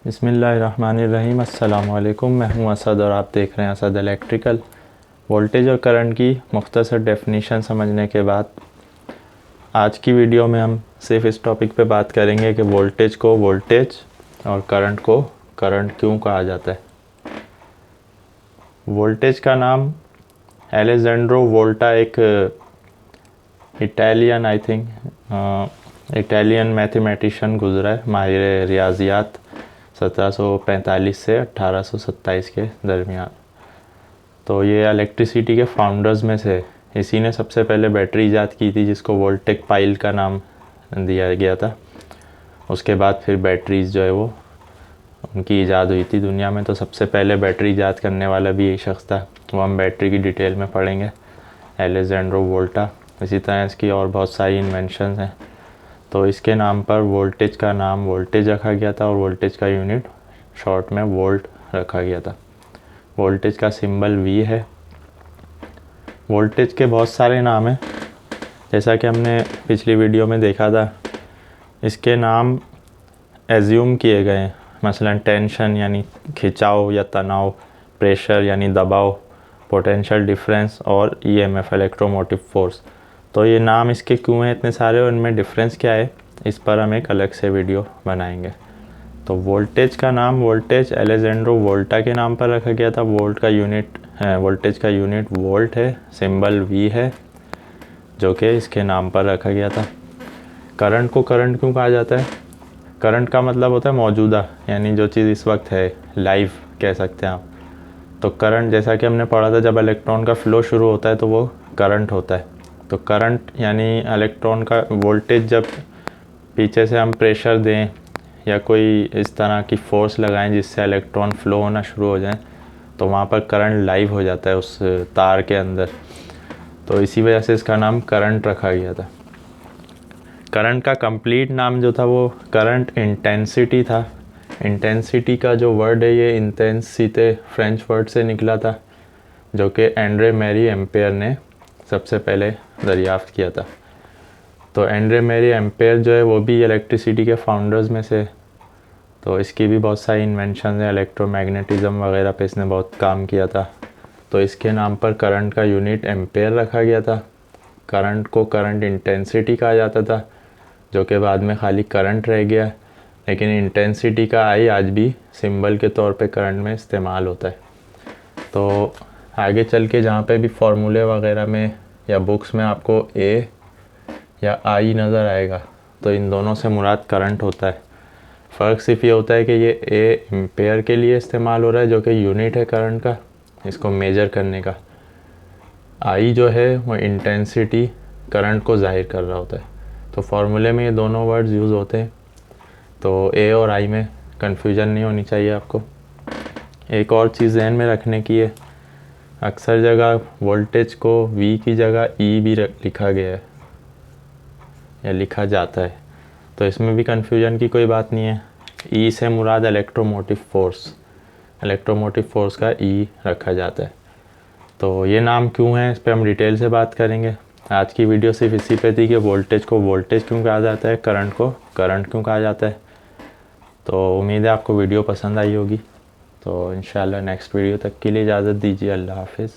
बिस्मिल्लाहिर्रहमानिर्रहीम। अस्सलामुअलैकुम। मैं हूं असद और आप देख रहे हैं असद इलेक्ट्रिकल। वोल्टेज और करंट की मुख्तसर डेफिनीशन समझने के बाद आज की वीडियो में हम सिर्फ इस टॉपिक पे बात करेंगे कि वोल्टेज को वोल्टेज और करंट को करंट क्यों कहा जाता है। वोल्टेज का नाम एलेजेंड्रो वोल्टा एक इटालियन इटालियन मैथमेटिशियन गुजरा है, माहिर रियाजियात, 1745 से 1827 के दरमियान। तो ये इलेक्ट्रिसिटी के फाउंडर्स में से इसी ने सबसे पहले बैटरी ईजाद की थी जिसको वोल्टेक पाइल का नाम दिया गया था। उसके बाद फिर बैटरीज जो है वो उनकी ईजाद हुई थी दुनिया में। तो सबसे पहले बैटरी ईजाद करने वाला भी यही शख्स था, वो हम बैटरी की डिटेल में पढ़ेंगे, एलेजेंड्रो वोल्टा। इसी तरह इसकी और बहुत सारी इन्वेंशंस हैं। तो इसके नाम पर वोल्टेज का नाम वोल्टेज रखा गया था और वोल्टेज का यूनिट शॉर्ट में वोल्ट रखा गया था। वोल्टेज का सिंबल वी है। वोल्टेज के बहुत सारे नाम हैं, जैसा कि हमने पिछली वीडियो में देखा था। इसके नाम एज्यूम किए गए हैं, मसलन टेंशन यानी खिंचाव या तनाव, प्रेशर यानी दबाव, पोटेंशियल डिफरेंस और ईएमएफ इलेक्ट्रोमोटिव फोर्स। तो ये नाम इसके क्यों हैं इतने सारे और इनमें डिफरेंस क्या है, इस पर हम एक अलग से वीडियो बनाएंगे। तो वोल्टेज का नाम वोल्टेज एलेजेंड्रो वोल्टा के नाम पर रखा गया था। वोल्टेज का यूनिट वोल्ट है, सिंबल वी है, जो कि इसके नाम पर रखा गया था। करंट को करंट क्यों कहा जाता है? करंट का मतलब होता है मौजूदा, यानी जो चीज़ इस वक्त है, लाइव कह सकते हैं आप। तो करंट, जैसा कि हमने पढ़ा था, जब इलेक्ट्रॉन का फ्लो शुरू होता है तो वो करंट होता है। तो करंट यानी इलेक्ट्रॉन का वोल्टेज, जब पीछे से हम प्रेशर दें या कोई इस तरह की फोर्स लगाएं जिससे इलेक्ट्रॉन फ्लो होना शुरू हो जाए, तो वहाँ पर करंट लाइव हो जाता है उस तार के अंदर। तो इसी वजह से इसका नाम करंट रखा गया था। करंट का कंप्लीट नाम जो था वो करंट इंटेंसिटी था। इंटेंसिटी का जो वर्ड है ये इंटेंसिटे फ्रेंच वर्ड से निकला था, जो कि एंड्रे मैरी एम्पेयर ने सबसे पहले दरियाफ्त किया था। तो एंड्रे मैरी एम्पेयर जो है वो भी इलेक्ट्रिसिटी के फाउंडर्स में से। तो इसकी भी बहुत सारी इन्वेंशन है, इलेक्ट्रोमैग्नेटिज्म वगैरह पे इसने बहुत काम किया था। तो इसके नाम पर करंट का यूनिट एम्पेयर रखा गया था। करंट को करंट इंटेंसिटी कहा जाता था, जो कि बाद में खाली करंट रह गया, लेकिन इंटेंसिटी का आई आज भी सिंबल के तौर पे करंट में इस्तेमाल होता है। तो आगे चल के जहाँ पे भी फार्मूले वगैरह में या बुक्स में आपको ए या आई नज़र आएगा, तो इन दोनों से मुराद करंट होता है। फ़र्क सिर्फ ये होता है कि ये ए एम्पेयर के लिए इस्तेमाल हो रहा है, जो कि यूनिट है करंट का, इसको मेजर करने का। आई जो है वो इंटेंसिटी करंट को ज़ाहिर कर रहा होता है। तो फार्मूले में ये दोनों वर्ड्स यूज़ होते हैं। तो ए और आई में कन्फ्यूजन नहीं होनी चाहिए आपको। एक और चीज़ ध्यान में रखने की है, अक्सर जगह वोल्टेज को वी की जगह ई भी लिखा गया है या लिखा जाता है, तो इसमें भी कन्फ्यूजन की कोई बात नहीं है। ई से मुराद इलेक्ट्रोमोटिव फोर्स का ई रखा जाता है। तो ये नाम क्यों है, इस पर हम डिटेल से बात करेंगे। आज की वीडियो सिर्फ इसी पे थी कि वोल्टेज को वोल्टेज क्यों कहा जाता है, करंट को करंट क्यों कहा जाता है। तो उम्मीद है आपको वीडियो पसंद आई होगी। तो इंशाल्लाह नेक्स्ट वीडियो तक के लिए इजाज़त दीजिए। अल्लाह हाफिज़।